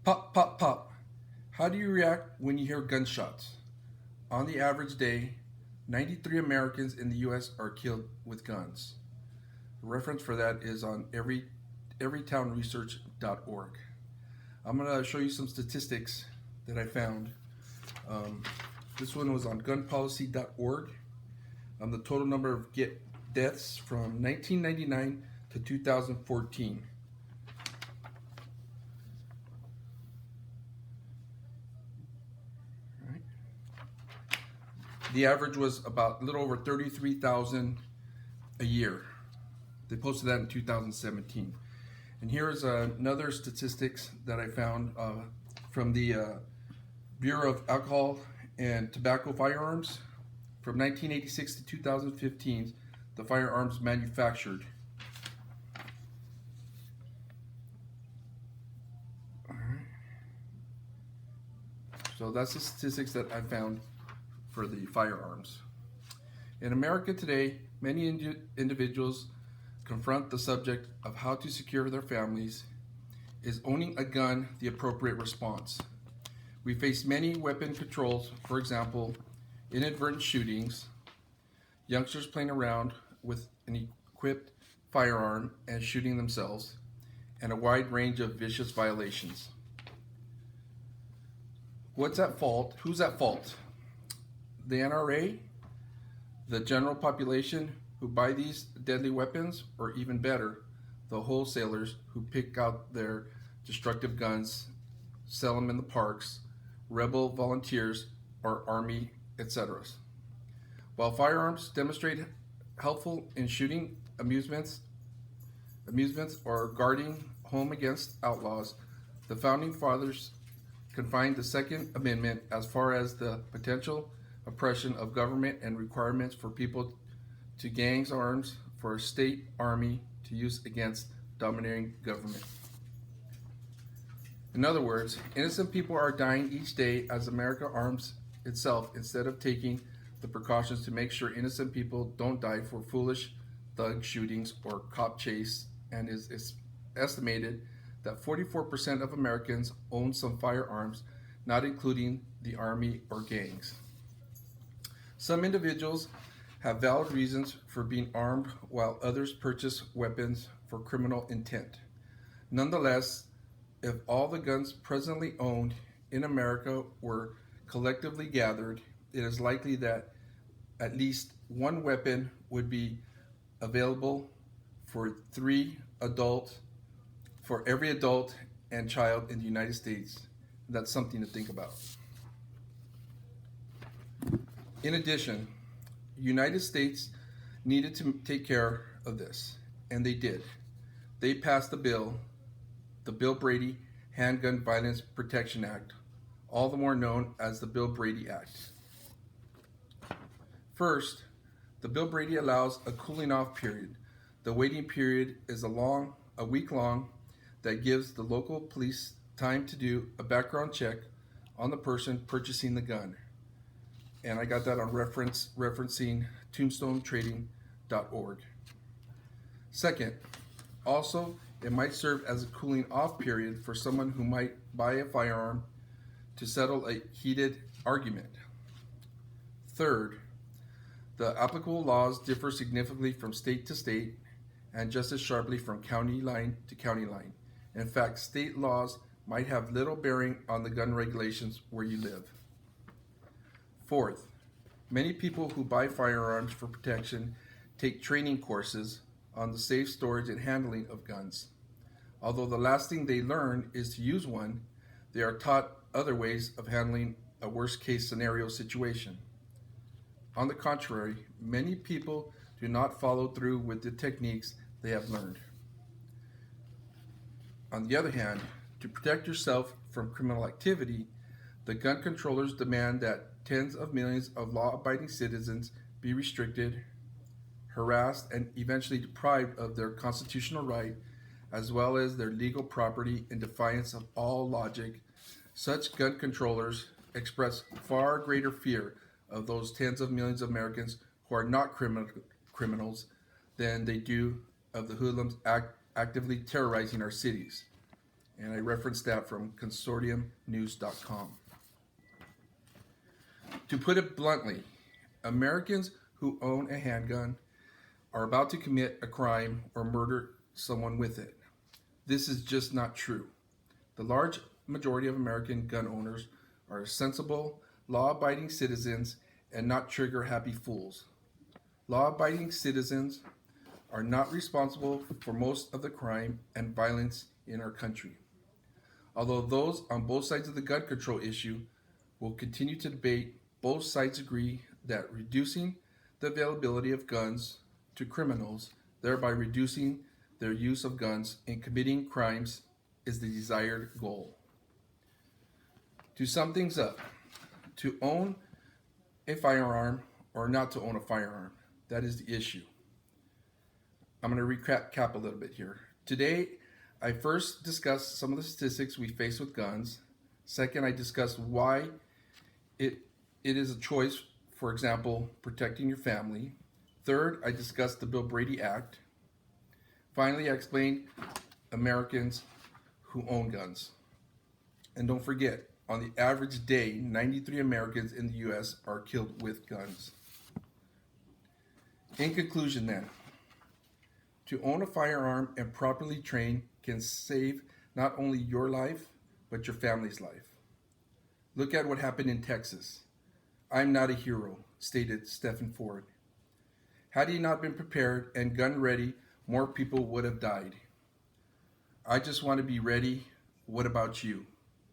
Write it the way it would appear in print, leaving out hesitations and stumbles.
Pop, pop, pop. How do you react when you hear gunshots? On the average day, 93 Americans in the US are killed with guns. The reference for that is on everytownresearch.org. I'm going to show you some statistics that I found. Um, this one was on gunpolicy.org. The total number of deaths from 1999 to 2014. Right. The average was about a little over 33,000 a year. They posted that in 2017. And here's another statistics that I found from the Bureau of Alcohol and Tobacco Firearms. From 1986 to 2015, the firearms manufactured. All right. So that's the statistics that I found for the firearms. In America today, many individuals confront the subject of how to secure their families. Is owning a gun the appropriate response? We face many weapon controls, for example, inadvertent shootings, youngsters playing around with an equipped firearm and shooting themselves, and a wide range of vicious violations. What's at fault? Who's at fault? The NRA, the general population who buy these deadly weapons, or even better, the wholesalers who pick out their destructive guns, sell them in the parks, rebel volunteers, or army, etc. While firearms demonstrate helpful in shooting amusements or guarding home against outlaws, the founding fathers confined the Second Amendment as far as the potential oppression of government and requirements for people to gangs arms for a state army to use against domineering government. In other words, innocent people are dying each day as America arms itself instead of taking the precautions to make sure innocent people don't die for foolish thug shootings or cop chase, and it's estimated that 44% of Americans own some firearms, not including the army or gangs. Some individuals have valid reasons for being armed while others purchase weapons for criminal intent. Nonetheless, if all the guns presently owned in America were collectively gathered, it is likely that at least one weapon would be available for every adult and child in the United States. That's something to think about. In addition, United States needed to take care of this, and they did. They passed the Bill Brady Handgun Violence Protection Act, all the more known as the Bill Brady Act. First, the Bill Brady allows a cooling off period. The waiting period is a week long, that gives the local police time to do a background check on the person purchasing the gun. And I got that on referencing tombstonetrading.org. Second, also, it might serve as a cooling off period for someone who might buy a firearm to settle a heated argument. Third, the applicable laws differ significantly from state to state and just as sharply from county line to county line. In fact, state laws might have little bearing on the gun regulations where you live. Fourth, many people who buy firearms for protection take training courses on the safe storage and handling of guns. Although the last thing they learn is to use one, they are taught other ways of handling a worst case scenario situation. On the contrary, many people do not follow through with the techniques they have learned. On the other hand, to protect yourself from criminal activity, the gun controllers demand that tens of millions of law-abiding citizens be restricted, harassed, and eventually deprived of their constitutional right, as well as their legal property in defiance of all logic. Such gun controllers express far greater fear of those tens of millions of Americans who are not criminals than they do of the hoodlums actively terrorizing our cities. And I referenced that from consortiumnews.com. To put it bluntly, Americans who own a handgun are about to commit a crime or murder someone with it. This is just not true. The large majority of American gun owners are sensible, law-abiding citizens and not trigger-happy fools. Law-abiding citizens are not responsible for most of the crime and violence in our country. Although those on both sides of the gun control issue will continue to debate, both sides agree that reducing the availability of guns to criminals, thereby reducing their use of guns in committing crimes, is the desired goal. To sum things up, to own a firearm or not to own a firearm, that is the issue. I'm going to recap a little bit here. Today, I first discussed some of the statistics we face with guns. Second, I discussed why it is a choice, for example, protecting your family. Third, I discussed the Bill Brady Act. Finally, I explained Americans who own guns. And don't forget, on the average day, 93 Americans in the U.S. are killed with guns. In conclusion then, to own a firearm and properly train can save not only your life, but your family's life. Look at what happened in Texas. "I'm not a hero," stated Stephen Ford. Had he not been prepared and gun ready, more people would have died. I just want to be ready. What about you?